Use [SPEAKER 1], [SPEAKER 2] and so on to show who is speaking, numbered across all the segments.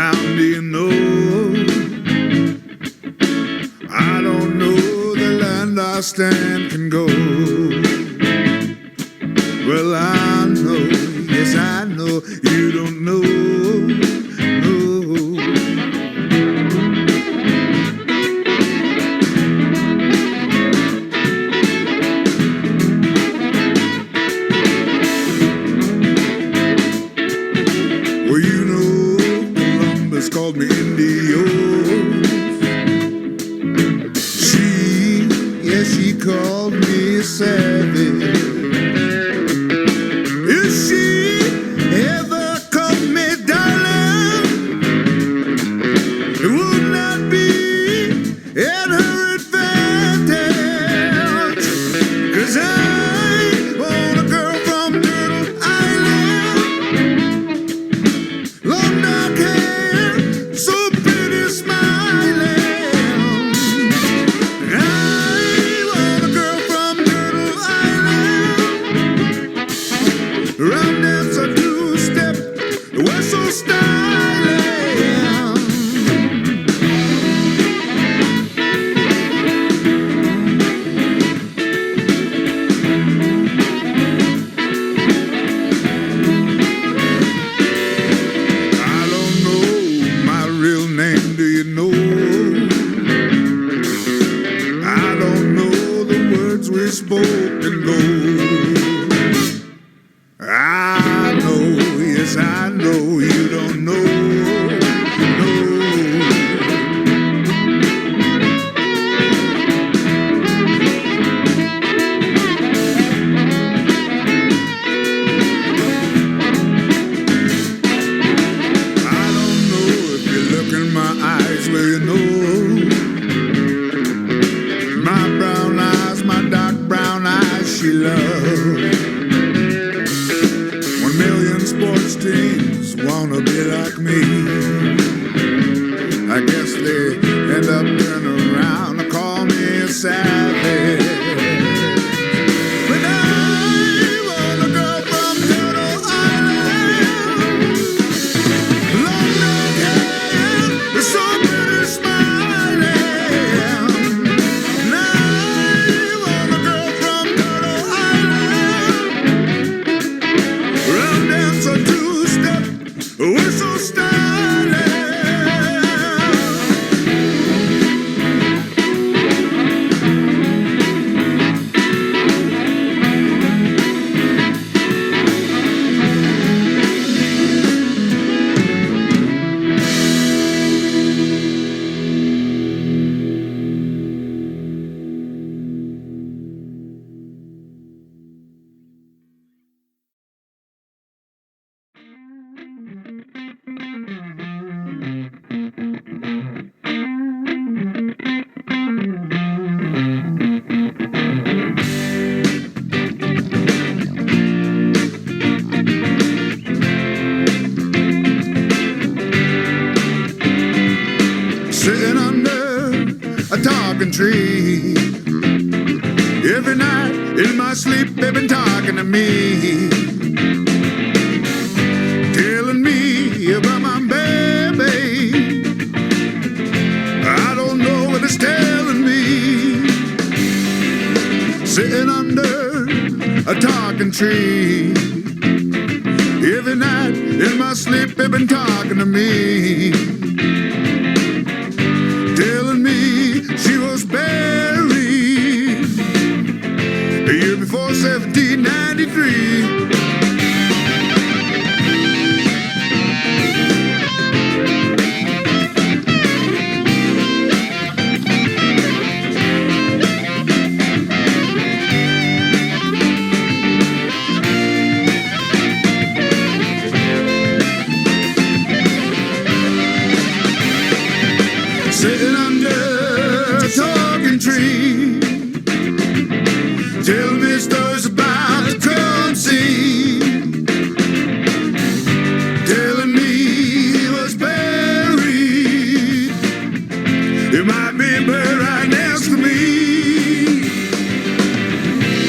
[SPEAKER 1] town do you know? I don't know the land I stand can go. Well, I know, yes I know, you don't know, no. Well, you know, Columbus called me Indio. She called me a savage. If she ever called me darling, it would not be at her advantage. 'Cause I want a girl from Turtle Island, long dark hair, so pretty smiling. Round dance a two-step, we're so stylish. I don't know my real name, do you know? I don't know the words we spoke in gold. I know, yes I know, you don't know, no. I don't know if you look in my eyes, well you know. My brown eyes, my dark brown eyes, she loves. Sports teams wanna be like me. I guess they end up turning around and call me a savage. But I want a girl from Turtle Island, long dark hair, so pretty smiling. And I want a girl from Turtle Island, round dance a two-step, we're so stylish. Sitting under a talking tree, every night in my sleep they've been talking to me, telling me about my baby. I don't know what it's telling me. Sitting under a talking tree, every night in my sleep they've been talking to me, telling me she was buried the year before 1793. Sitting under a talking tree, tell me stories about the currency, telling me he was buried. It might be buried right next to me,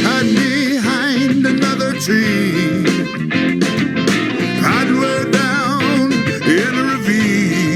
[SPEAKER 1] hiding behind another tree, hiding way down in the ravine.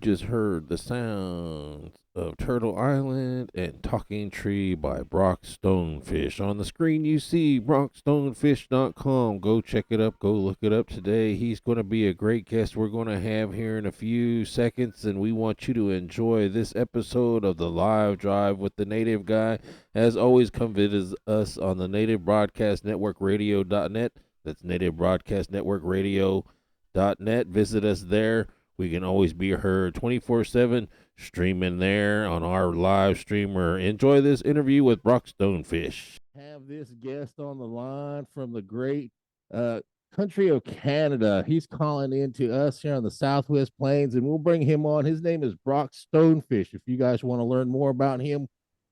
[SPEAKER 2] just heard the sounds of Turtle Island and Talking Tree by Brock Stonefish. On the screen, you see brockstonefish.com. Go check it up. Go look it up today. He's going to be a great guest we're going to have here in a few seconds, and we want you to enjoy this episode of the Live Drive with the Native Guy. As always, come visit us on the Native Broadcast Network Radio.net. That's Native Broadcast Network Radio.net. Visit us there. We can always be heard 24/7 streaming there on our live streamer. Enjoy this interview with Brock Stonefish. Have this guest on the line from the great uh, country of Canada. He's calling in to us here on the Southwest Plains, and we'll bring him on. His name is Brock Stonefish. If you guys want to learn more about him,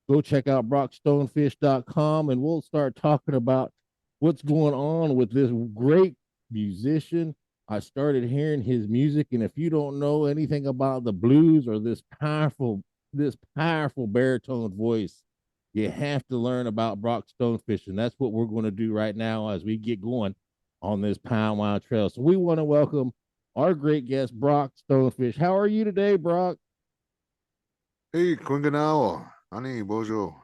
[SPEAKER 2] go check out brockstonefish.com, and we'll start talking about what's going on with this great musician. I started hearing his music, and if you don't know anything about the blues or this powerful baritone voice, you have to learn about Brock Stonefish, and that's what we're going to do right now as we get going on this Powwow Trail. So we want to welcome our great guest, Brock Stonefish. How are you today, Brock?
[SPEAKER 1] Hey, Quinganawa, honey, Bojo.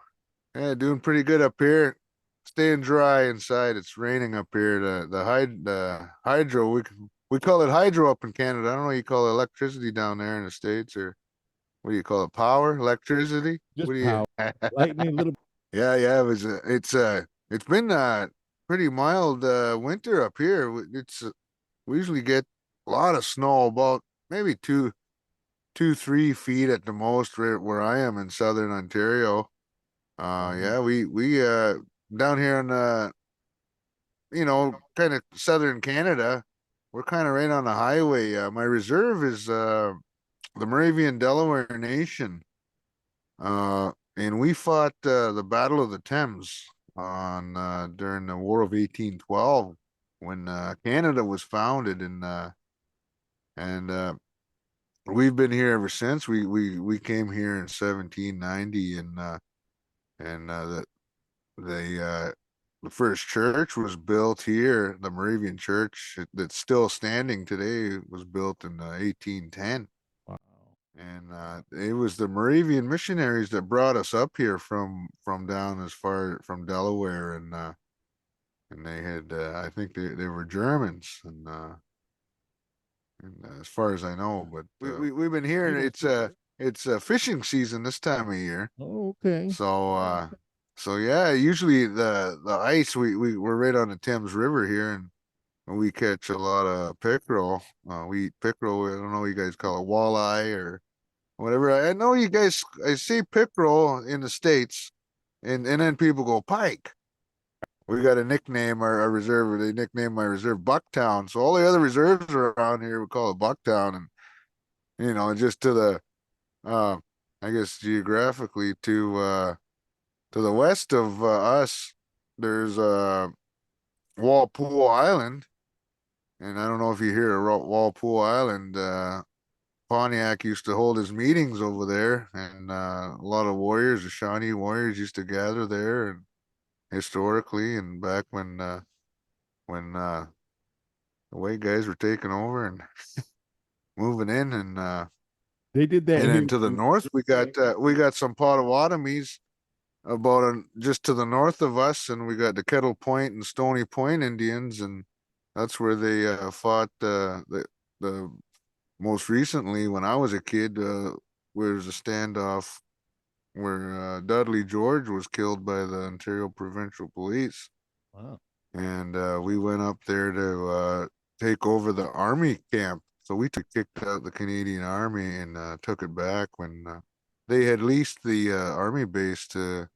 [SPEAKER 1] Yeah, doing pretty good up here. Staying dry inside. It's raining up here. The hydro, we call it hydro up in Canada. I don't know what you call electricity down there in the States, or what do you call it? Power, electricity?
[SPEAKER 2] Just
[SPEAKER 1] What do you?
[SPEAKER 2] power, lightning, a little.
[SPEAKER 1] Yeah. It's been pretty mild winter up here. We usually get a lot of snow, about maybe 3 feet at the most, right where I am in southern Ontario. Yeah, we down here in kind of southern Canada, we're kind of right on the highway. My reserve is the Moravian Delaware Nation, and we fought the Battle of the Thames on during the War of 1812 when Canada was founded, and we've been here ever since. We came here in 1790, and the first church was built here. The Moravian Church that's still standing today was built in 1810.
[SPEAKER 2] Wow.
[SPEAKER 1] And it was the Moravian missionaries that brought us up here from down as far from Delaware, and they had I think they were Germans, and as far as I know, but we've been here, and it's fishing season this time of year.
[SPEAKER 2] Oh, okay.
[SPEAKER 1] So yeah, usually the ice, we're right on the Thames River here, and we catch a lot of pickerel. We eat pickerel. I don't know what you guys call it, walleye or whatever. I know you guys. I see pickerel in the States, and then people go pike. We got a nickname, our reserve. They nicknamed my reserve Bucktown. So all the other reserves around here we call it Bucktown, and just to the uh, I guess geographically to the west of us, there's Walpole Island, and I don't know if you hear of Walpole Island. Pontiac used to hold his meetings over there, and a lot of warriors, the Shawnee warriors, used to gather there, and historically, and back when the white guys were taking over and moving in,
[SPEAKER 2] They did that
[SPEAKER 1] and then
[SPEAKER 2] here.
[SPEAKER 1] to the north, we got some Potawatomis about just to the north of us, and we got the Kettle Point and Stony Point Indians, and that's where they fought the most recently when I was a kid. Was a standoff where Dudley George was killed by the Ontario Provincial Police,
[SPEAKER 2] Wow.
[SPEAKER 1] and we went up there to take over the army camp. So we kicked out the Canadian Army and took it back when they had leased the army base to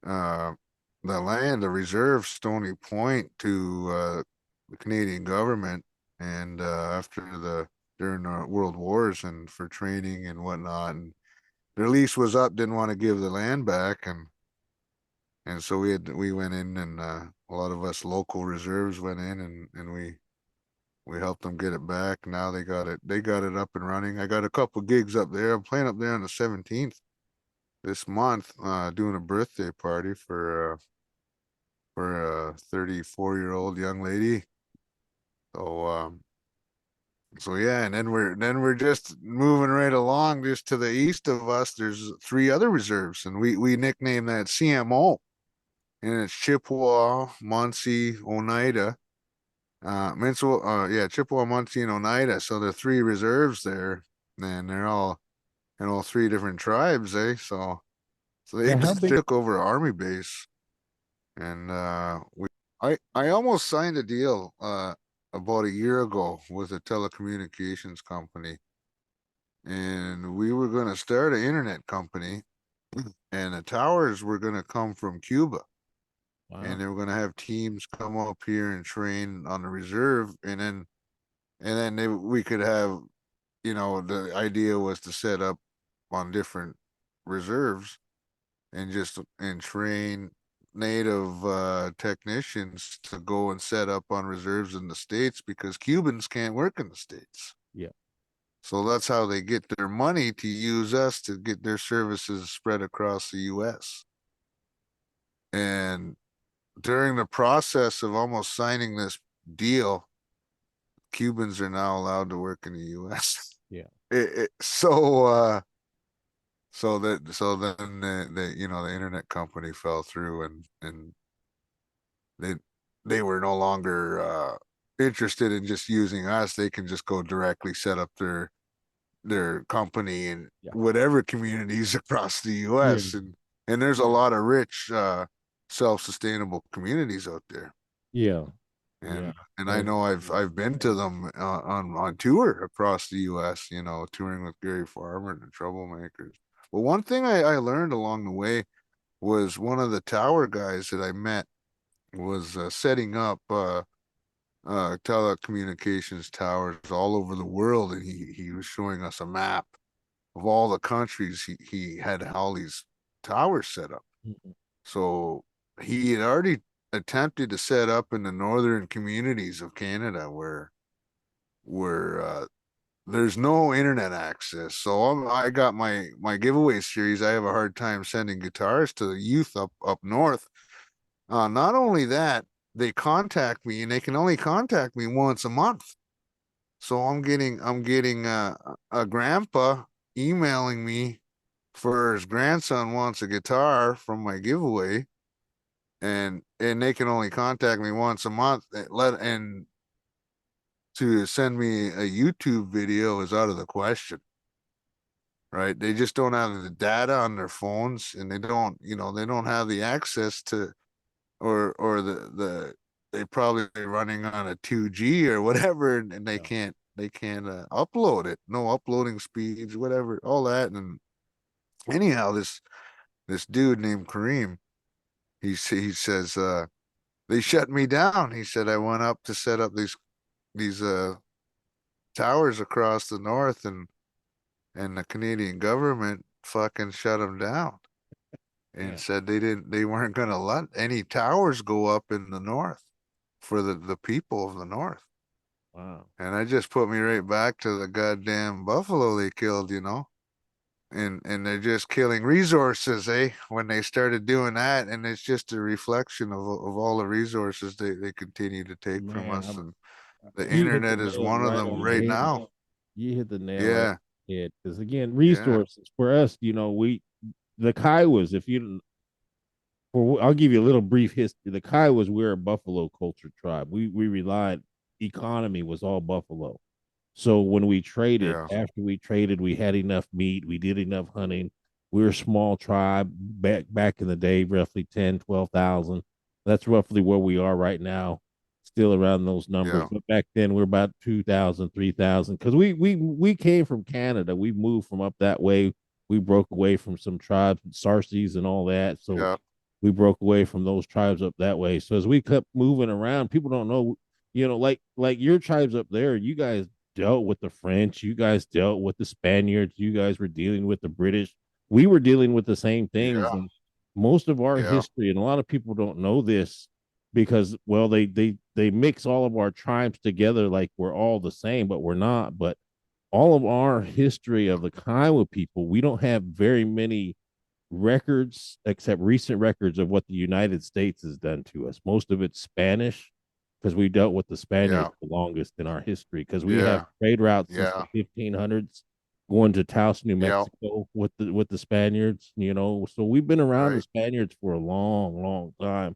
[SPEAKER 1] uh, the land, the reserve, Stony Point, to the Canadian government, and after during the World Wars and for training and whatnot, and their lease was up, didn't want to give the land back, and so we went in, and a lot of us local reserves went in, and we helped them get it back. Now they got it up and running. I got a couple gigs up there. I'm playing up there on the 17th this month, doing a birthday party for a 34-year-old young lady. So So yeah, and then we're just moving right along. Just to the east of us, there's three other reserves, and we nickname that CMO, and it's Chippewa, Muncie, Oneida. Chippewa, Muncie, and Oneida. So there are three reserves there, and they're all three different tribes, eh? So they
[SPEAKER 3] Yeah, how big?
[SPEAKER 1] took over Army base, and I almost signed a deal about a year ago with a telecommunications company, and we were going to start an internet company, and the towers were going to come from Cuba, and
[SPEAKER 3] Wow.
[SPEAKER 1] they were going to have teams come up here and train on the reserve, and then we could have, the idea was to set up on different reserves and train native technicians to go and set up on reserves in the States because Cubans can't work in the States.
[SPEAKER 3] Yeah.
[SPEAKER 1] So that's how they get their money to use us to get their services spread across the US. And during the process of almost signing this deal, Cubans are now allowed to work in the US.
[SPEAKER 3] Yeah.
[SPEAKER 1] So then the internet company fell through, and they they were no longer interested in just using us. They can just go directly set up their company in
[SPEAKER 3] Yeah.
[SPEAKER 1] whatever communities across the
[SPEAKER 3] Yeah.
[SPEAKER 1] US, and there's a lot of rich self-sustainable communities out there.
[SPEAKER 3] Yeah. Yeah.
[SPEAKER 1] And I
[SPEAKER 3] That's
[SPEAKER 1] know I've been to them on tour across the US, touring with Gary Farmer and the Troublemakers. But one thing I learned along the way was one of the tower guys that I met was setting up telecommunications towers all over the world, and he was showing us a map of all the countries he had all these towers set up.
[SPEAKER 3] mhm.
[SPEAKER 1] So he had already attempted to set up in the northern communities of Canada where there's no internet access. So I got my giveaway series. I have a hard time sending guitars to the youth up north. Not only that, they contact me, and they can only contact me once a month. So I'm getting a grandpa emailing me for his grandson wants a guitar from my giveaway, and they can only contact me once a month. And to send me a YouTube video is out of the question, right? They just don't have the data on their phones, and they don't have the access to, or the they probably running on a 2G or whatever, and they
[SPEAKER 3] Yeah.
[SPEAKER 1] can't upload it. No uploading speeds, whatever, all that. And anyhow, this dude named Kareem, he says they shut me down. He said I went up to set up these towers across the north, and the Canadian government fucking shut them down and
[SPEAKER 3] Yeah.
[SPEAKER 1] said they weren't going to let any towers go up in the north for the people of the north.
[SPEAKER 3] Wow.
[SPEAKER 1] And I just put me right back to the goddamn buffalo they killed, and they're just killing resources, eh? When they started doing that, and it's just a reflection of all the resources they continue to take from
[SPEAKER 3] Man,
[SPEAKER 1] us, and the
[SPEAKER 3] you hit the
[SPEAKER 1] internet is
[SPEAKER 3] nail
[SPEAKER 1] one of
[SPEAKER 3] right
[SPEAKER 1] them
[SPEAKER 3] on the
[SPEAKER 1] right
[SPEAKER 3] head.
[SPEAKER 1] now.
[SPEAKER 3] You hit the nail right on
[SPEAKER 1] Yeah,
[SPEAKER 3] the head. Because again,
[SPEAKER 1] yeah,
[SPEAKER 3] resources for us, the Kiowas, if you I'll give you a little brief history. The Kiowas, we're a buffalo culture tribe. We relied economy was all buffalo. So when we traded,
[SPEAKER 1] yeah,
[SPEAKER 3] after we traded, we had enough meat, we did enough hunting. We were a small tribe back in the day, roughly 10, 12,000. That's roughly where we are right now, still around those numbers.
[SPEAKER 1] yeah,
[SPEAKER 3] But back then we're about 2,000, 3,000. Because we came from Canada. We moved from up that way. We broke away from some tribes, Sarces and all that. So
[SPEAKER 1] yeah,
[SPEAKER 3] we broke away from those tribes up that way. So as we kept moving around, people don't know, like your tribes up there, you guys dealt with the French, you guys dealt with the Spaniards, you guys were dealing with the British. We were dealing with the same things,
[SPEAKER 1] yeah,
[SPEAKER 3] and most of our
[SPEAKER 1] yeah,
[SPEAKER 3] history, and a lot of people don't know this because, well, they mix all of our tribes together like we're all the same, but we're not. But all of our history of the Kiowa people, we don't have very many records except recent records of what the United States has done to us. Most of it's Spanish, because we dealt with the
[SPEAKER 1] Yeah.
[SPEAKER 3] Spaniards the longest in our history, because we have
[SPEAKER 1] Yeah.
[SPEAKER 3] trade routes since the
[SPEAKER 1] Yeah.
[SPEAKER 3] 1500s going to Taos, New
[SPEAKER 1] Yeah.
[SPEAKER 3] Mexico with the Spaniards, so we've been around the
[SPEAKER 1] Right.
[SPEAKER 3] Spaniards for a long, long time.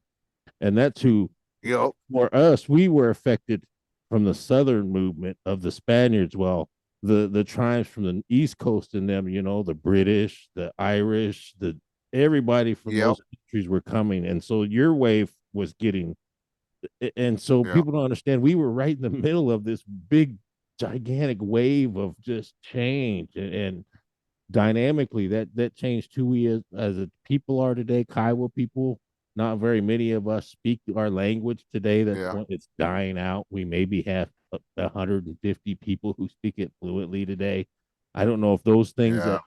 [SPEAKER 3] And that's who,
[SPEAKER 1] Yep.
[SPEAKER 3] for us, we were affected from the southern movement of the Spaniards. Well, the tribes from the East Coast and them, the British, the Irish, the everybody from
[SPEAKER 1] Yep.
[SPEAKER 3] those countries were coming, and so your wave was getting. And so
[SPEAKER 1] Yeah.
[SPEAKER 3] people don't understand, we were right in the middle of this big, gigantic wave of just change, and dynamically that changed who we as a people are today. Kiowa people, not very many of us speak our language today.
[SPEAKER 1] Yeah.
[SPEAKER 3] It's dying out. We maybe have 150 people who speak it fluently today. I don't know if those things
[SPEAKER 1] Yeah.
[SPEAKER 3] that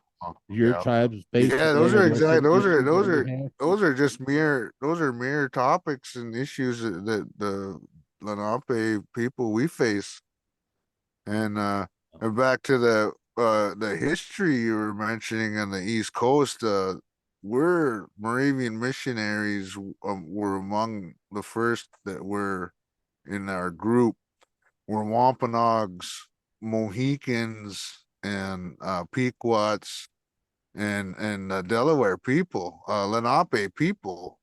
[SPEAKER 3] your
[SPEAKER 1] Yeah.
[SPEAKER 3] tribes face
[SPEAKER 1] Yeah.
[SPEAKER 3] today
[SPEAKER 1] Those
[SPEAKER 3] are
[SPEAKER 1] are
[SPEAKER 3] the
[SPEAKER 1] exactly.
[SPEAKER 3] same issues that we have.
[SPEAKER 1] Those are just mere topics and issues that the Lenape people we face. And back to the history you were mentioning on the East Coast, we're Moravian missionaries, were among the first that were in our group. We're Wampanoags, Mohicans, and Pequots, and Delaware people, Lenape people,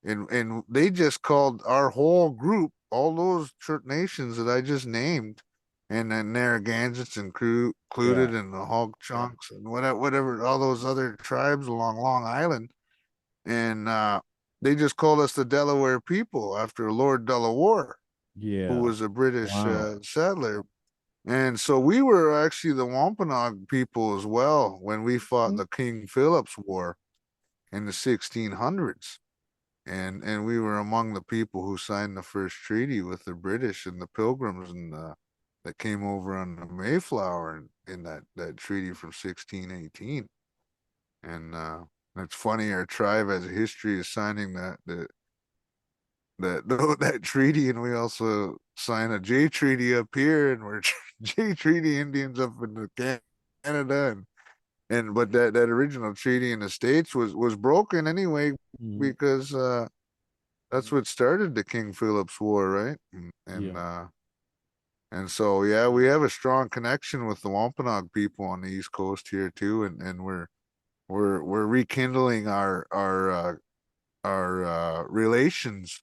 [SPEAKER 1] and they just called our whole group, all those nations that I just named, and then Narragansetts
[SPEAKER 3] Yeah,
[SPEAKER 1] included, and the Hog Chunks, and whatever, all those other tribes along Long Island, and they just called us the Delaware people after Lord Delaware, who
[SPEAKER 3] yeah.
[SPEAKER 1] was a British
[SPEAKER 3] Wow.
[SPEAKER 1] settler. And so we were actually the Wampanoag people as well when we fought the King Philip's War in the 1600s. And we were among the people who signed the first treaty with the British and the Pilgrims, and that came over on the Mayflower in that treaty from 1618. And it's funny, our tribe has a history of signing that treaty, and we also sign a J treaty up here, and we're J treaty Indians up in Canada, and but that original treaty in the States was broken anyway,
[SPEAKER 3] Mhm.
[SPEAKER 1] because that's what started the King Philip's War, right?
[SPEAKER 3] Yeah.
[SPEAKER 1] And so yeah, we have a strong connection with the Wampanoag people on the East Coast here too, and we're rekindling our relations,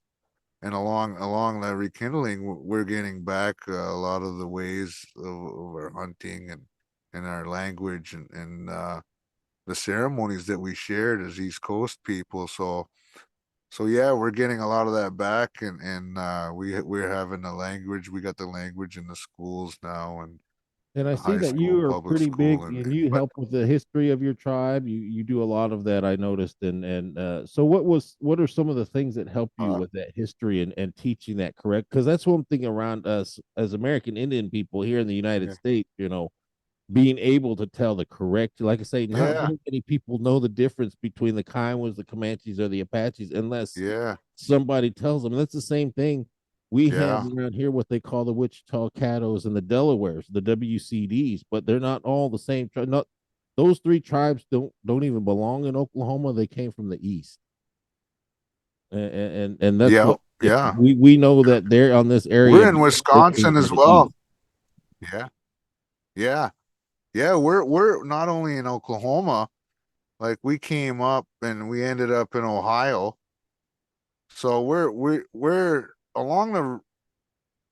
[SPEAKER 1] and along that rekindling, we're getting back a lot of the ways of our hunting, and our language, and the ceremonies that we shared as East Coast people. So yeah, we're getting a lot of that back, and we're having the language. We got the language in the schools now, and
[SPEAKER 3] And I
[SPEAKER 1] the
[SPEAKER 3] see
[SPEAKER 1] high
[SPEAKER 3] that you
[SPEAKER 1] school,
[SPEAKER 3] are
[SPEAKER 1] public
[SPEAKER 3] pretty
[SPEAKER 1] school,
[SPEAKER 3] big,
[SPEAKER 1] and
[SPEAKER 3] and you
[SPEAKER 1] but
[SPEAKER 3] help with the history of your tribe. You do a lot of that, I noticed. And so what are some of the things that help you
[SPEAKER 1] uh,
[SPEAKER 3] with that history and teaching that correct? Because that's one thing around us as American Indian people here in the United
[SPEAKER 1] yeah,
[SPEAKER 3] States, being able to tell the correct, like I say, not
[SPEAKER 1] yeah,
[SPEAKER 3] very many people know the difference between the Kiowas, the Comanches, or the Apaches, unless
[SPEAKER 1] yeah,
[SPEAKER 3] somebody tells them. And that's the same thing. We have
[SPEAKER 1] yeah,
[SPEAKER 3] around here what they call the Wichita Caddos and the Delawares, the WCDs, but they're not all the same. Not those three tribes don't even belong in Oklahoma. They came from the east, and that's
[SPEAKER 1] yeah,
[SPEAKER 3] what
[SPEAKER 1] yeah.
[SPEAKER 3] we know that they're on this area
[SPEAKER 1] We're in
[SPEAKER 3] because they came
[SPEAKER 1] Wisconsin
[SPEAKER 3] from
[SPEAKER 1] as
[SPEAKER 3] the east.
[SPEAKER 1] well. Yeah, yeah, yeah. We're not only in Oklahoma, like we came up and we ended up in Ohio. So we're along the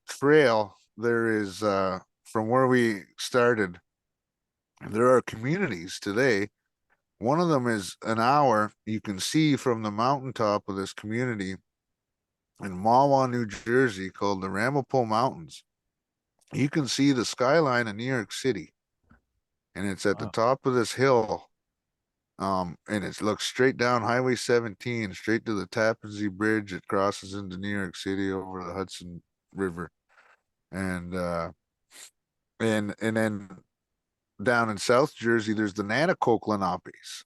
[SPEAKER 1] trail. There is from where we started, there are communities today. One of them is an hour. You can see from the mountaintop of this community in Mahwah, New Jersey, called the Ramapo Mountains. You can see the skyline of New York City, and it's at the
[SPEAKER 3] Wow.
[SPEAKER 1] top of this hill. And it looks straight down Highway 17, straight to the Tappan Zee Bridge. It crosses into New York City over the Hudson River, and and then down in South Jersey, there's the Nanticoke Lenapes,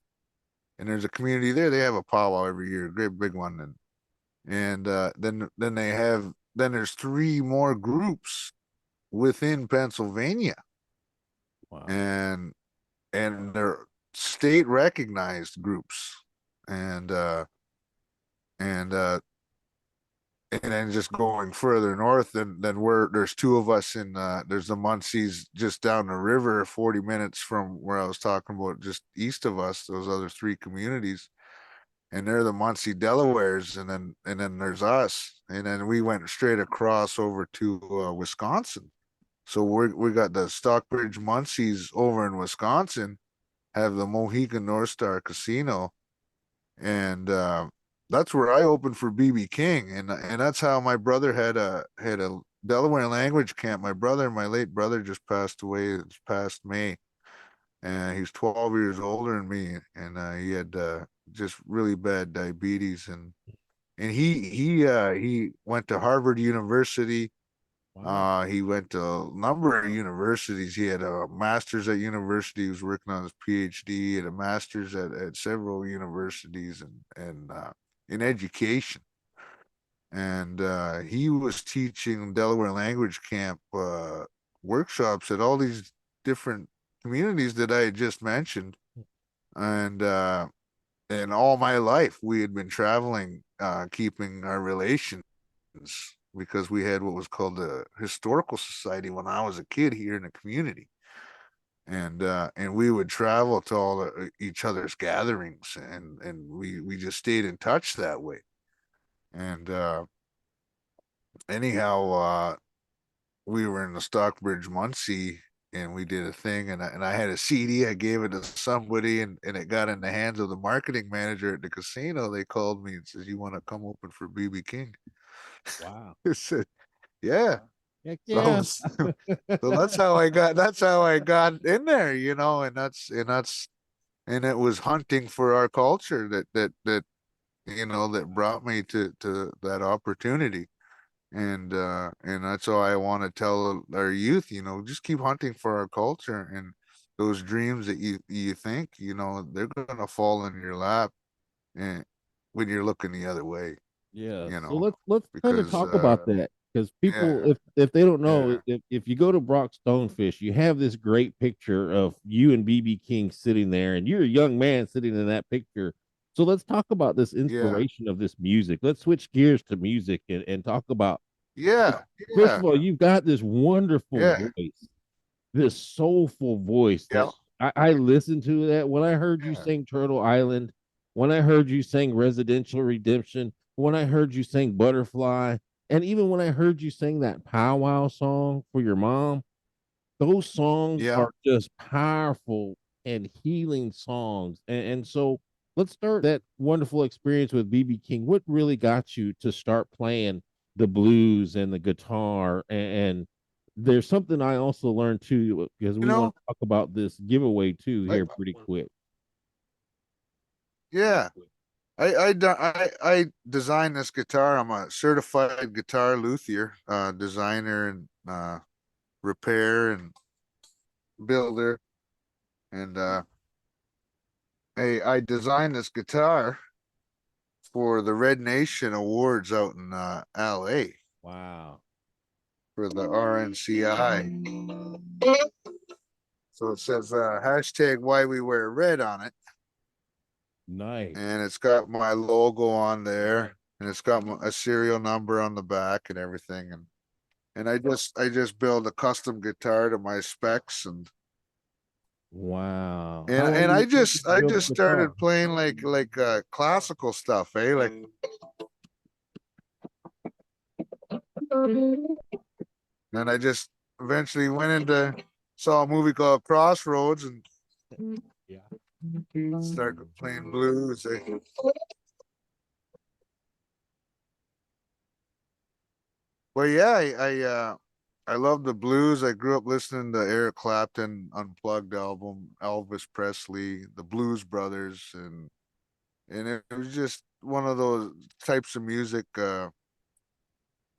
[SPEAKER 1] and there's a community there. They have a powwow every year, a great big one, and then there's three more groups within Pennsylvania,
[SPEAKER 3] Wow.
[SPEAKER 1] and they're state recognized groups, and and then just going further north, then where there's two of us in there's the Muncies just down the river, 40 minutes from where I was talking about, just east of us, those other three communities, and they're the Muncie Delawares, and then there's us, and then we went straight across over to Wisconsin. So we got the Stockbridge Muncies over in Wisconsin, have the Mohegan North Star Casino, and that's where I opened for BB King, and that's how my brother had a Delaware language camp. My brother, my late brother, just passed away this past May, and he's 12 years older than me, and he had just really bad diabetes, and he went to Harvard University.
[SPEAKER 3] Wow.
[SPEAKER 1] He went to a number of universities. He had a master's at university. He was working on his PhD and a master's at several universities and in education. And he was teaching Delaware language camp workshops at all these different communities that I had just mentioned. And all my life we had been traveling, keeping our relations, because we had what was called the historical society when I was a kid here in the community, and we would travel to all each other's gatherings, and we just stayed in touch that way. And anyhow, we were in the Stockbridge Muncie, and we did a thing, and I had a CD. I gave it to somebody, and it got in the hands of the marketing manager at the casino. They called me and says, "You want to come open for BB King?"
[SPEAKER 3] Wow.
[SPEAKER 1] I said, "Yeah."
[SPEAKER 3] Heck
[SPEAKER 1] So
[SPEAKER 3] yeah.
[SPEAKER 1] so that's how I got in there, and it was hunting for our culture that brought me to that opportunity. And that's all I want to tell our youth, just keep hunting for our culture, and those dreams that you think, they're gonna fall in your lap, and when you're looking the other way,
[SPEAKER 3] Yeah.
[SPEAKER 1] you
[SPEAKER 3] So
[SPEAKER 1] know,
[SPEAKER 3] let's kind of
[SPEAKER 1] because
[SPEAKER 3] talk about that because people,
[SPEAKER 1] yeah,
[SPEAKER 3] if they don't know,
[SPEAKER 1] yeah,
[SPEAKER 3] if you go to Brock Stonefish, you have this great picture of you and BB King sitting there, and you're a young man sitting in that picture. So let's talk about this
[SPEAKER 1] yeah,
[SPEAKER 3] inspiration of this music. Let's switch gears to music and talk about.
[SPEAKER 1] yeah,
[SPEAKER 3] First
[SPEAKER 1] yeah,
[SPEAKER 3] of all, you've got this wonderful
[SPEAKER 1] yeah,
[SPEAKER 3] voice, this soulful voice that
[SPEAKER 1] yeah,
[SPEAKER 3] I listened to that when I heard you
[SPEAKER 1] yeah,
[SPEAKER 3] sing Turtle Island, when I heard you sing Residential Redemption, when I heard you sing Butterfly, and even when I heard you sing that powwow song for your mom, those songs
[SPEAKER 1] yeah.
[SPEAKER 3] are just powerful and healing songs. And so let's start that wonderful experience with BB King. What really got you to start playing the blues and the guitar? And there's something I also learned too, because
[SPEAKER 1] You
[SPEAKER 3] we want
[SPEAKER 1] know,
[SPEAKER 3] to talk about this giveaway too
[SPEAKER 1] I,
[SPEAKER 3] here pretty quick.
[SPEAKER 1] yeah. I designed this guitar. I'm a certified guitar luthier, designer and repair and builder, and I designed this guitar for the Red Nation Awards out in LA
[SPEAKER 3] Wow.
[SPEAKER 1] for the RNCI. So it says hashtag why we wear red on it,
[SPEAKER 3] Nice.
[SPEAKER 1] and it's got my logo on there, and it's got a serial number on the back and everything, and I just build a custom guitar to my specs, and
[SPEAKER 3] Wow.
[SPEAKER 1] and
[SPEAKER 3] How long
[SPEAKER 1] and
[SPEAKER 3] did
[SPEAKER 1] I
[SPEAKER 3] it take you
[SPEAKER 1] just
[SPEAKER 3] to
[SPEAKER 1] I
[SPEAKER 3] build
[SPEAKER 1] just
[SPEAKER 3] the guitar?
[SPEAKER 1] started playing like classical stuff, like, and I just eventually went into saw a movie called Crossroads and
[SPEAKER 3] Yeah.
[SPEAKER 1] started playing blues. Well, yeah, I love the blues. I grew up listening to Eric Clapton Unplugged album, Elvis Presley, the Blues Brothers, and it was just one of those types of music. Going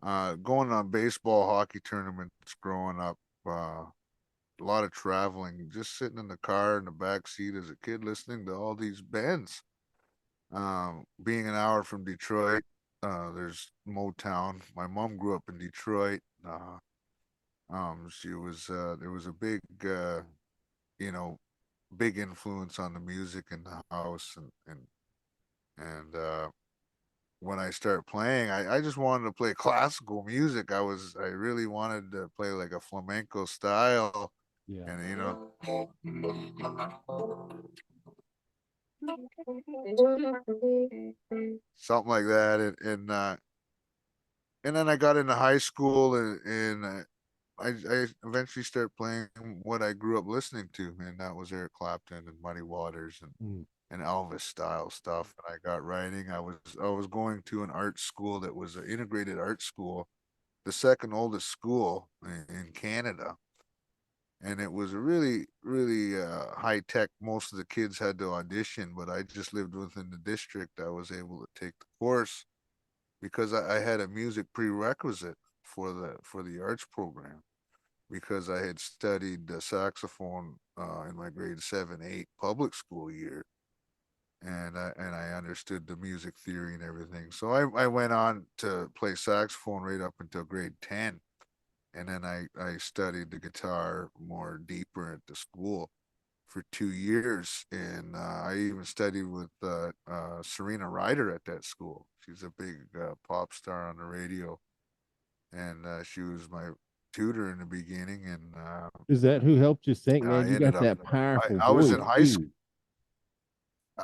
[SPEAKER 1] on baseball, hockey tournaments growing up. A lot of traveling, just sitting in the car in the back seat as a kid, listening to all these bands. Being an hour from Detroit, there's Motown. My mom grew up in Detroit. She was there was a you know, big influence on the music in the house, and when I start playing, I just wanted to play classical music. I really wanted to play like a flamenco style,
[SPEAKER 3] Yeah.
[SPEAKER 1] and you know, something like that. And then I got into high school, and I eventually started playing what I grew up listening to, and that was Eric Clapton and Muddy Waters
[SPEAKER 3] Mm.
[SPEAKER 1] and Elvis style stuff. And I got writing. I was going to an art school that was an integrated art school, the second oldest school in Canada, and it was a really high tech. Most of the kids had to audition, but I just lived within the district. I was able to take the course because I had a music prerequisite for the arts program because I had studied the saxophone in my grade 7, 8 public school year, and I understood the music theory and everything. So I went on to play saxophone right up until grade 10, and then I studied the guitar more deeper at the school for 2 years, and I even studied with Serena Ryder at that school. She's a big pop star on the radio, and she was my tutor in the beginning, and
[SPEAKER 3] Is that who helped you sing, man?
[SPEAKER 1] I
[SPEAKER 3] You
[SPEAKER 1] ended
[SPEAKER 3] got
[SPEAKER 1] up.
[SPEAKER 3] that powerful
[SPEAKER 1] I was
[SPEAKER 3] voice
[SPEAKER 1] in high school.
[SPEAKER 3] too.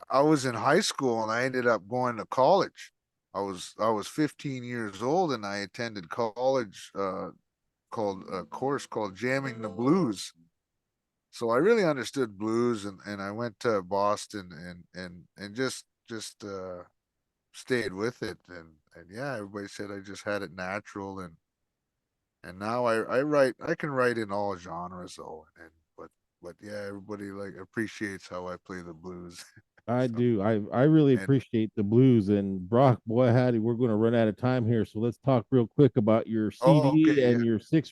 [SPEAKER 1] I was in high school, and I ended up going to college. I was 15 years old, and I attended college called a course called Jamming the Blues. So I really understood blues, and I went to Boston and just stayed with it, and yeah, everybody said I just had it natural, and now I can write in all genres though, and but yeah, everybody like appreciates how I play the blues.
[SPEAKER 3] I
[SPEAKER 1] So
[SPEAKER 3] do. I really
[SPEAKER 1] and
[SPEAKER 3] appreciate the blues. And Brock, boy, howdy, we're going to run out of time here. So let's talk real quick about your
[SPEAKER 1] oh,
[SPEAKER 3] CD
[SPEAKER 1] okay,
[SPEAKER 3] and your six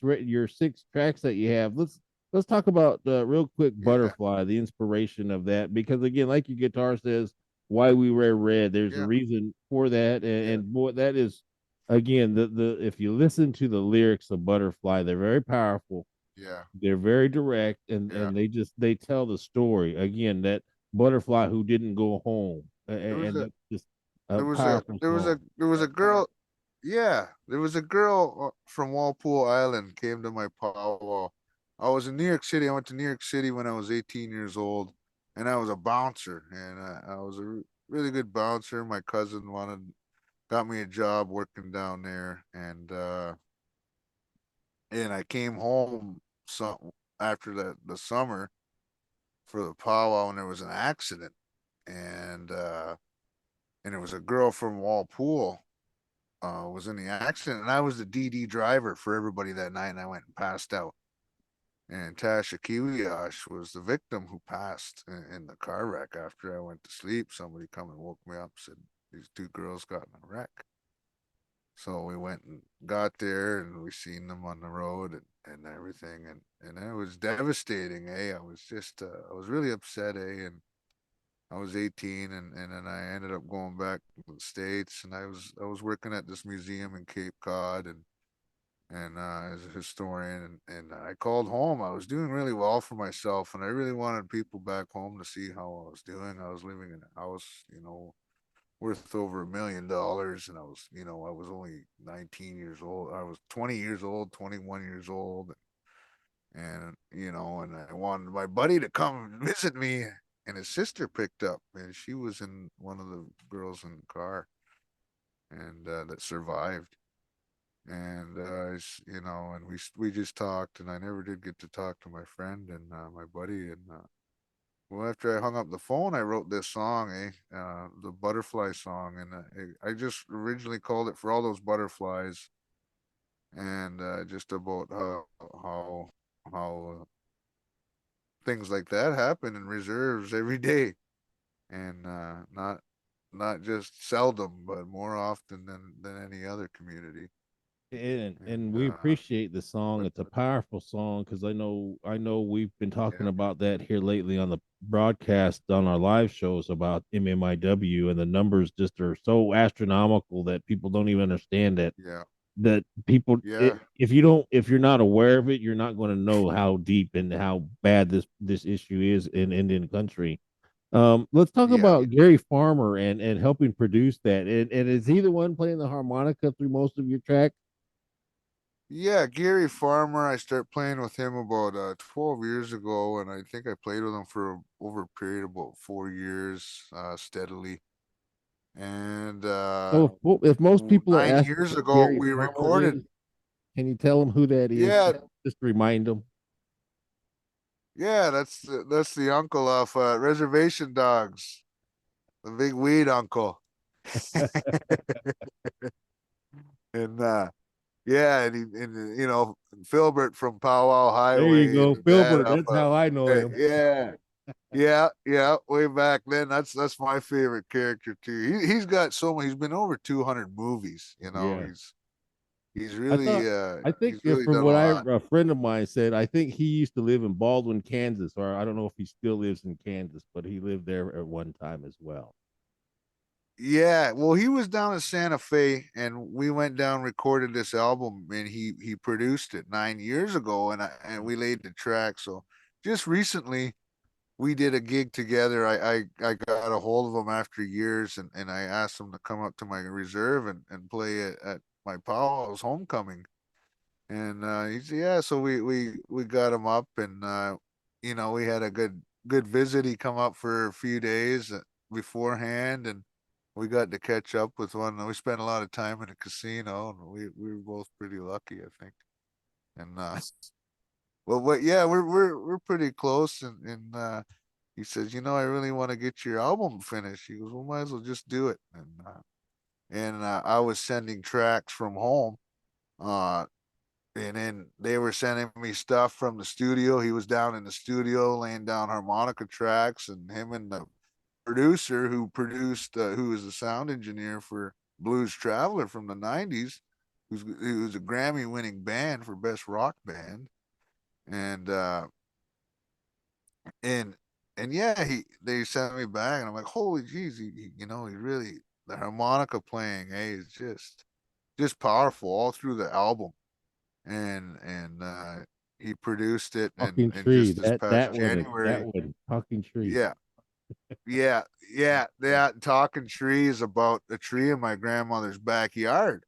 [SPEAKER 3] tracks that you have. Let's talk about real quick
[SPEAKER 1] yeah,
[SPEAKER 3] Butterfly, the inspiration of that, because again, like your guitar says, why we wear red. There's a
[SPEAKER 1] yeah,
[SPEAKER 3] reason for that,
[SPEAKER 1] yeah,
[SPEAKER 3] and boy, that is again the if you listen to the lyrics of Butterfly, they're very powerful.
[SPEAKER 1] yeah,
[SPEAKER 3] They're very direct,
[SPEAKER 1] yeah.
[SPEAKER 3] and they tell the story again, that butterfly who didn't go home,
[SPEAKER 1] There was
[SPEAKER 3] and
[SPEAKER 1] a
[SPEAKER 3] that's just a powerful song.
[SPEAKER 1] there was a girl. Yeah, there was a girl from Walpole Island came to my powwow. I was in New York City. I went to New York City when I was 18 years old, and I was a bouncer, and I was a really good bouncer. My cousin got me a job working down there, and I came home some after the summer for the powwow, and there was an accident, and uh, and it was a girl from Walpole was in the accident, and I was the DD driver for everybody that night, and I went and passed out. And Tasha Kiwiash was the victim who passed in the car wreck after I went to sleep. Somebody come and woke me up, said these two girls got in a wreck. So we went and got there, and we seen them on the road and everything, and it was devastating. I was really upset. And I was 18, and then I ended up going back to the States, and I was working at this museum in Cape Cod, and as a historian, and I called home. I was doing really well for myself, and I really wanted people back home to see how I was doing. I was living in a house, worth over $1 million, and I was only 19 years old. I was 20 years old, 21 years old, and I wanted my buddy to come visit me, and his sister picked up, and she was in one of the girls in the car, and that survived. And and we just talked, and I never did get to talk to my friend and my buddy. And well, after I hung up the phone, I wrote this song, the butterfly song, and I just originally called it For All Those Butterflies, and just about how things like that happen in reserves every day, and not just seldom, but more often than any other community.
[SPEAKER 3] And
[SPEAKER 1] And
[SPEAKER 3] we appreciate the song.
[SPEAKER 1] but
[SPEAKER 3] It's a powerful song, because I know we've been talking
[SPEAKER 1] yeah,
[SPEAKER 3] about that here lately on the broadcast on our live shows about MMIW, and the numbers just are so astronomical that people don't even understand
[SPEAKER 1] yeah,
[SPEAKER 3] that people,
[SPEAKER 1] yeah,
[SPEAKER 3] if you're not aware of it, you're not going to know how deep and how bad this issue is in Indian country. Let's talk
[SPEAKER 1] Yeah.
[SPEAKER 3] about Gary Farmer and helping produce that. And is he the one playing the harmonica through most of your tracks?
[SPEAKER 1] Yeah, Gary Farmer. I started playing with him about 12 years ago, and I think I played with him for over a period of about 4 years steadily. And
[SPEAKER 3] So if most people are
[SPEAKER 1] 9 years
[SPEAKER 3] asking who
[SPEAKER 1] ago,
[SPEAKER 3] Gary
[SPEAKER 1] we
[SPEAKER 3] Farmer
[SPEAKER 1] recorded.
[SPEAKER 3] is, can you tell them who that is?
[SPEAKER 1] Yeah,
[SPEAKER 3] Just remind them.
[SPEAKER 1] yeah, that's the uncle of Reservation Dogs, the big weed uncle. And yeah, and Filbert from Powwow
[SPEAKER 3] There you
[SPEAKER 1] Highway and
[SPEAKER 3] go,
[SPEAKER 1] his dad
[SPEAKER 3] Filbert.
[SPEAKER 1] up.
[SPEAKER 3] That's how I know him.
[SPEAKER 1] Yeah, yeah, way back then. That's my favorite character too. He's got so many. He's been over 200 movies.
[SPEAKER 3] Yeah.
[SPEAKER 1] He's
[SPEAKER 3] I thought
[SPEAKER 1] really
[SPEAKER 3] I think
[SPEAKER 1] he's really
[SPEAKER 3] from
[SPEAKER 1] done a
[SPEAKER 3] what
[SPEAKER 1] lot.
[SPEAKER 3] a friend of mine said, I think he used to live in Baldwin, Kansas, or I don't know if he still lives in Kansas, but he lived there at one time as well.
[SPEAKER 1] Yeah, well, he was down in Santa Fe, and we went down, recorded this album, and he produced it 9 years ago, and we laid the track. So just recently, we did a gig together. I got a hold of him after years, and I asked him to come up to my reserve and play it at my powwow's homecoming. And he said, yeah. So we got him up, and we had a good visit. He come up for a few days beforehand, and we got to catch up with one. We spent a lot of time in a casino, and we were both pretty lucky, I think. And well, but yeah, we're pretty close. And he says, I really want to get your album finished. He goes, well, might as well just do it. And I was sending tracks from home. Uh, and then they were sending me stuff from the studio. He was down in the studio laying down harmonica tracks, and him and the producer who produced, who was the sound engineer for Blues Traveler from the '90s, who's a Grammy-winning band for best rock band, and and and yeah, they sent me back, and I'm like, holy jeez, he really, the harmonica playing, hey, is just powerful all through the album, and he produced it,
[SPEAKER 3] Talking
[SPEAKER 1] and
[SPEAKER 3] tree.
[SPEAKER 1] just this
[SPEAKER 3] That
[SPEAKER 1] past
[SPEAKER 3] one is that
[SPEAKER 1] January.
[SPEAKER 3] one. Talking tree.
[SPEAKER 1] Yeah, yeah. That talking tree is about a tree in my grandmother's backyard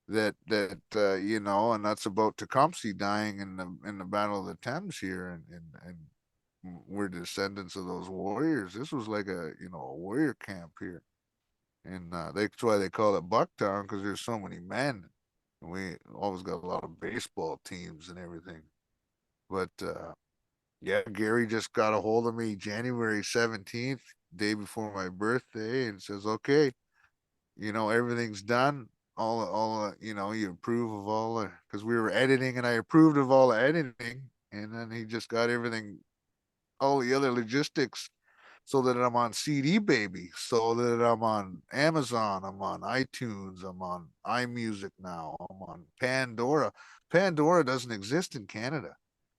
[SPEAKER 1] that and that's about Tecumseh dying in the Battle of the Thames here, and we're descendants of those warriors. This was like a warrior camp here, and that's why they call it Bucktown, because there's so many men. And we always got a lot of baseball teams and everything. But yeah, Gary just got a hold of me January 17th, day before my birthday, and says, okay, everything's done. All you approve of all because we were editing, and I approved of all the editing, and then he just got everything, all the other logistics, so that I'm on CD Baby, so that I'm on Amazon, I'm on iTunes, I'm on iMusic now, I'm on Pandora. Pandora doesn't exist in Canada.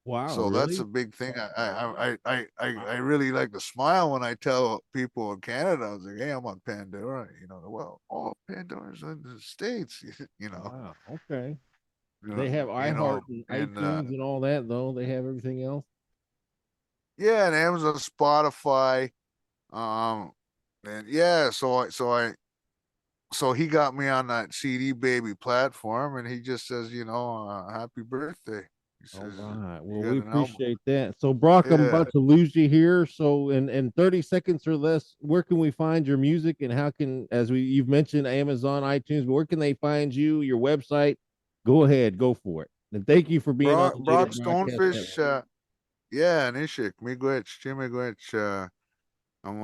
[SPEAKER 3] Wow,
[SPEAKER 1] So that's a
[SPEAKER 3] really?
[SPEAKER 1] big thing. I really like to smile when I tell people in Canada. I was like, hey, I'm on Pandora. Well, all Pandora's in the States. You know,
[SPEAKER 3] Wow. Okay.
[SPEAKER 1] you know,
[SPEAKER 3] They have
[SPEAKER 1] you know,
[SPEAKER 3] iHeart and
[SPEAKER 1] and
[SPEAKER 3] iTunes and all that, though. They have everything else.
[SPEAKER 1] yeah, and Amazon, Spotify, um, and yeah. So he got me on that CD Baby platform, and he just says, happy birthday. He
[SPEAKER 3] All
[SPEAKER 1] says,
[SPEAKER 3] right.
[SPEAKER 1] you
[SPEAKER 3] Well, we
[SPEAKER 1] got an album.
[SPEAKER 3] appreciate that. So, Brock, I'm
[SPEAKER 1] Yeah.
[SPEAKER 3] about to lose you here. So, in 30 seconds or less, where can we find your music, and how can, as you've mentioned, Amazon, iTunes, but where can they find you, your website? Go ahead, go for it. And thank you for being on the Native
[SPEAKER 1] Brock
[SPEAKER 3] Broadcast
[SPEAKER 1] Stonefish,
[SPEAKER 3] Network.
[SPEAKER 1] yeah, Nishik, miigwech, chimigwech, I'm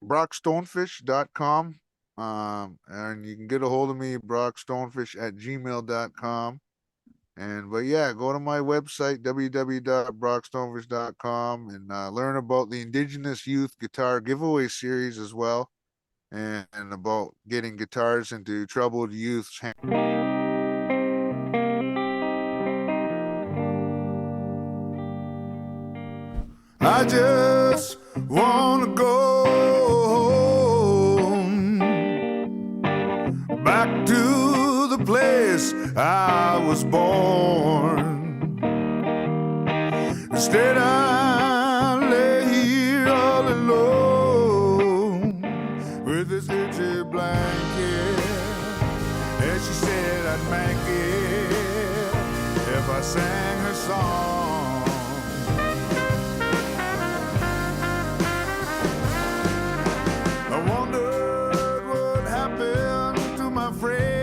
[SPEAKER 1] brockstonefish.com. And you can get a hold of me, brockstonefish@gmail.com. But yeah, go to my website, www.brockstonefish.com, and learn about the Indigenous Youth Guitar Giveaway Series as well, and about getting guitars into troubled youth's hands. I just wanna go home, back to the place I was born. Instead, I lay here all alone. sang her song. I wondered what happened to my friends,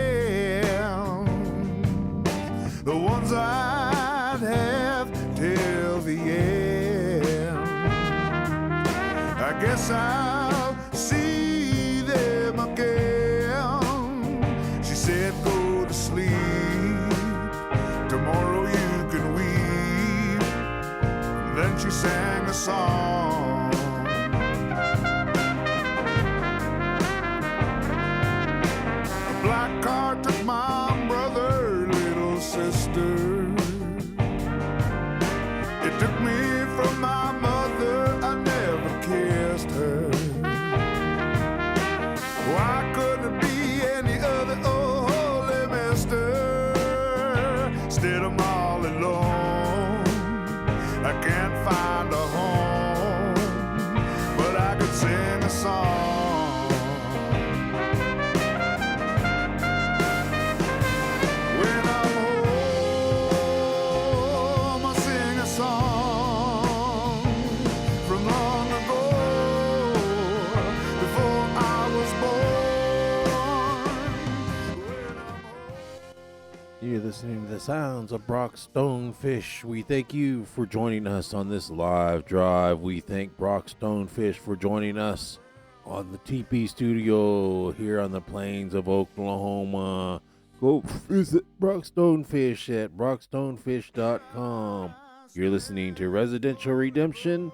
[SPEAKER 1] the ones I'd have till the end. I guess I'll see them again. She said, go to sleep. Tomorrow you can weep. And then she sang a song. A black car took my brother, little sister. It took me from my mother, I never kissed her. Why couldn't it be any other old holy mister? Instead I'm all alone, I can't find a home, but I could sing a song. When I'm home, I sing a song from long ago, before I was born. When I'm home.
[SPEAKER 2] You're listening to the sounds of Brock Stonefish. We thank you for joining us on this live drive. We thank Brock Stonefish for joining us on the TP studio here on the plains of Oklahoma. Go visit Brock Stonefish at brockstonefish.com. You're listening to Residential Redemption.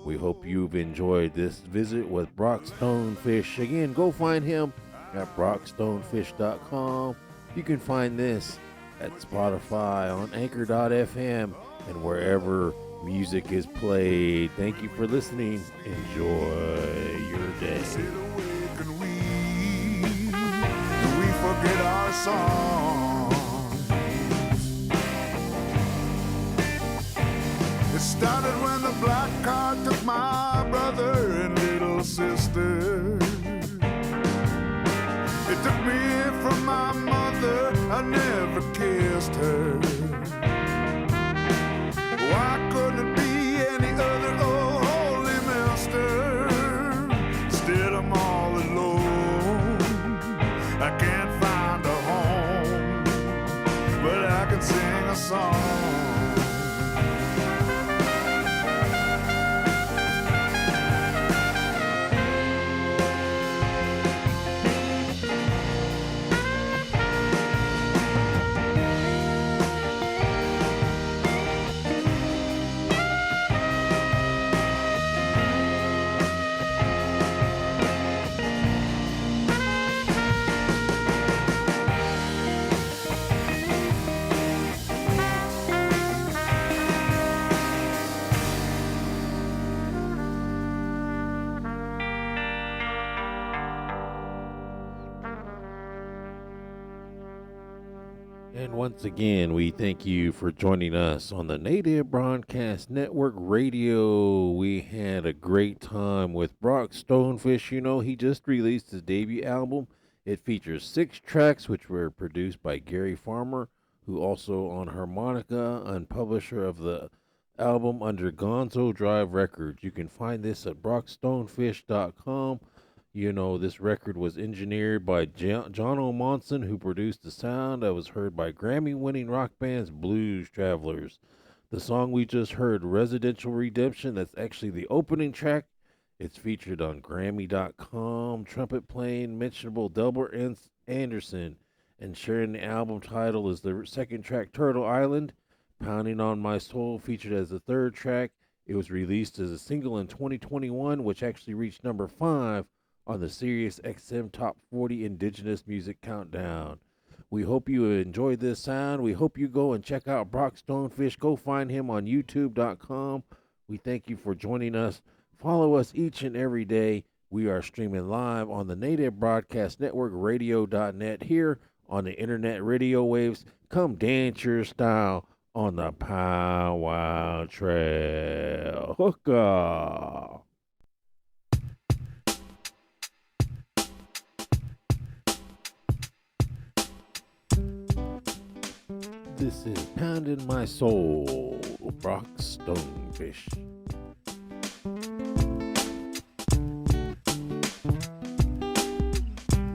[SPEAKER 2] We hope you've enjoyed this visit with Brock Stonefish. Again, go find him at brockstonefish.com. You can find this at Spotify, on Anchor.fm, and wherever music is played. Thank you for listening. Enjoy your day.
[SPEAKER 1] Sit awake and we forget our song. It started when the black car took my brother and little sister. It took me from my mother, I never kissed her. Why couldn't it be any other old holy mister? Instead I'm all alone, I can't find a home, but I can sing a song.
[SPEAKER 2] And once again, we thank you for joining us on the Native Broadcast Network Radio. We had a great time with Brock Stonefish. You know, he just released his debut album. It features 6 tracks, which were produced by Gary Farmer, who also on harmonica and publisher of the album under Gonzo Drive Records. You can find this at brockstonefish.com. You know, this record was engineered by Jono Manson, who produced the sound that was heard by Grammy-winning rock bands Blues Travelers. The song we just heard, Residential Redemption, that's actually the opening track. It's featured on Grammy.com. Trumpet playing, mentionable Delbert Anderson. And sharing the album title is the second track, Turtle Island. Pounding on My Soul, featured as the third track. It was released as a single in 2021, which actually reached number 5 on the Sirius XM Top 40 Indigenous Music Countdown. We hope you enjoyed this sound. We hope you go and check out Brock Stonefish. Go find him on youtube.com. We thank you for joining us. Follow us each and every day. We are streaming live on the Native Broadcast Network, radio.net, here on the internet radio waves. Come dance your style on the Powwow Trail. Hookah! This is Pounding My Soul, Brock Stonefish.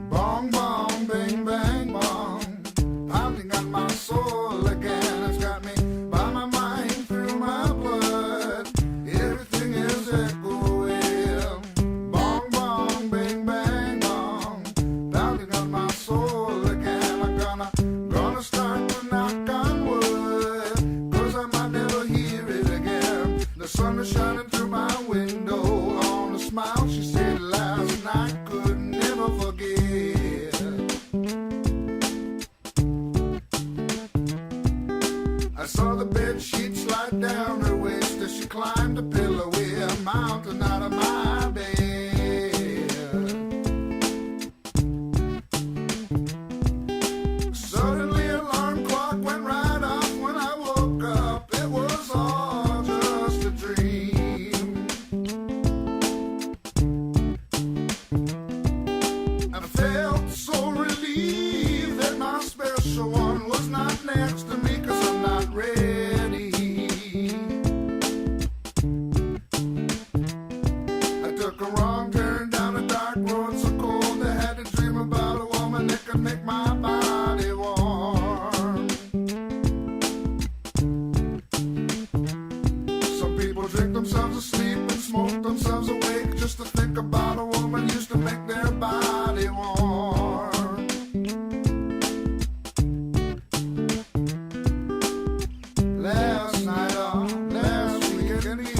[SPEAKER 1] Bong, bong, bang, bang, bong. Pounding on my soul again. It's got me by my mind through my blood. Everything is echoing. Bong, bong, bang, bang, bong. Pounding on my soul again. I'm gonna start to knock on wood. 'Cause I might never hear it again. The sun is shining through my window on a smile she said last night could never forget. I saw the bed sheet slide down her waist as she climbed a pillowy mountain out of my bed. Suddenly alarm clock went right off when I woke up. It was all just a dream. I felt so relieved that my special one was not next to me 'cause I'm not ready. I took a wrong turn down a dark road so cold I had to dream about a woman that could make my body warm. Some people drink themselves asleep and smoke themselves awake just to think about a woman used to make their body warm. Last night or last week,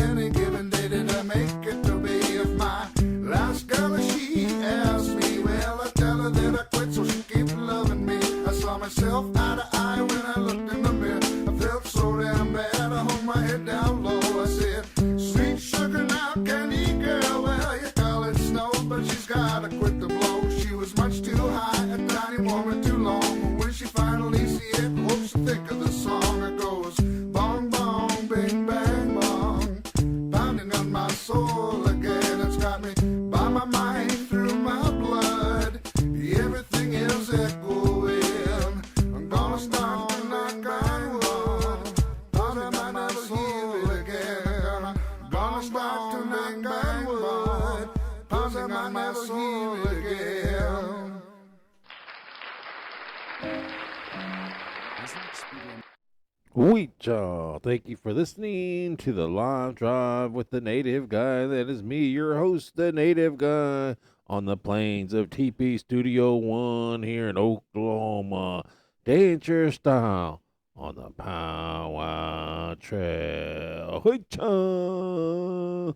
[SPEAKER 1] any given day did I make it to be of my last girl? She asked me, well, I tell her that I quit so she keep loving me. I saw myself eye to eye when I looked in the mirror. I felt so damn bad, I hung my head down low. I said, sweet sugar now, candy girl, well, you call it snow, but she's gotta quit the blow. She was much too high, a tiny woman too long. When she finally see it, hopes to think of the song. It goes, bong, bong, bing, bang, bong. Pounding on my soul again. It's got me by my mind through my blood. Everything is echoing. I'm gonna start to knock on wood. Pounding on my soul again. I'm gonna start to knock on wood. Pounding on my soul again.
[SPEAKER 2] Y'all. Thank you for listening to the live drive with the native guy. That is me, your host, the native guy, on the plains of TP Studio One here in Oklahoma. Danger style on the Powwow Trail. Hoo-cha!